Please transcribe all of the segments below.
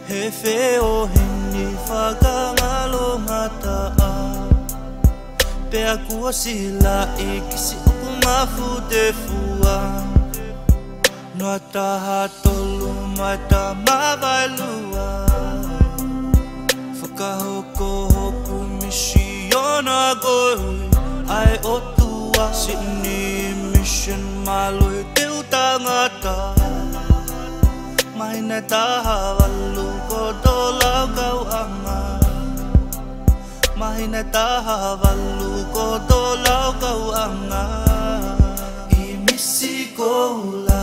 He feo hini whakangalo ngataa Pea kua sila ikisi uku mafu te fua Noa taha tolu mai ta mawailua Whakahoko hoku misi ona koe Ai otua Sydney Mission maloi te utangata Mahina taha walu ko dolau kau anga Mahina taha walu ko dolau kau anga I misi ko la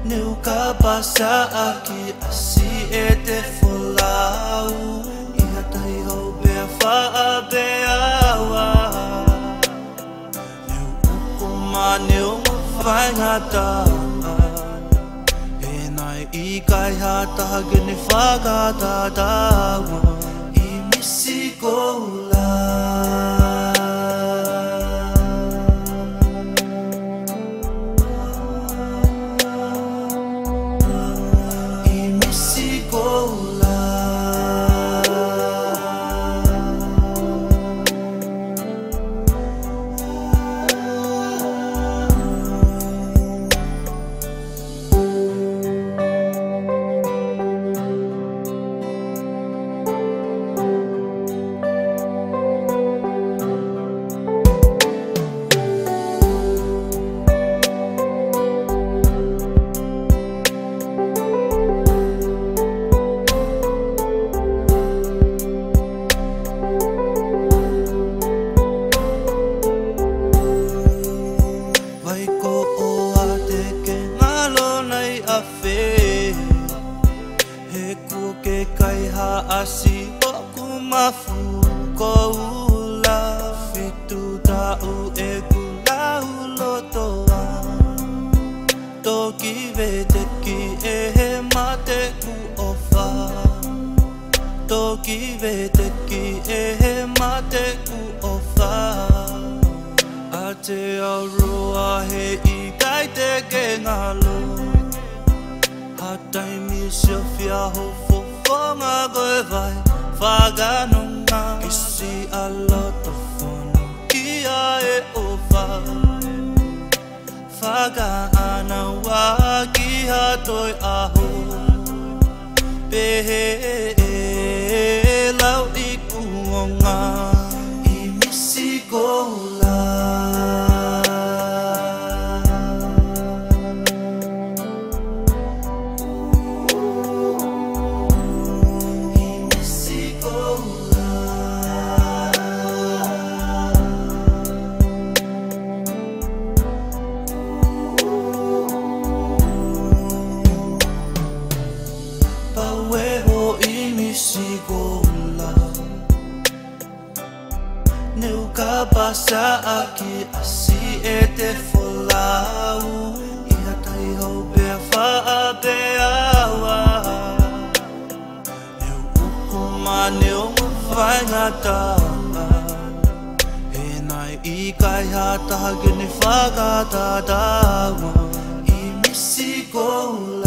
Neu ka pasa aki asi e te folau Iha tahi hau bea wha bea awa Neu uko ma neu mawhai ngata E nai I kai hata gene whakatatawa I misi ko la Asi oku mafu ko ula fitu tau e kula ulotoa Toki vete ki e he mate ku ofa Toki vete ki e he mate ku ofa Ate aurua he I kai te ke ngalo Hatai mi Sofia hofo Fonga koe vai, whakanonga Kisi alota whono, kia e owa Whakaana wā ki hatoi aho Pehe e lau I kuonga I misi ko la Neu ka pasa aki asi e te folau Iha tahi hau bea wha bea awa Neu uko ma neu mawhai ngata E nai I kai hata gene whakatatawa I misi ko la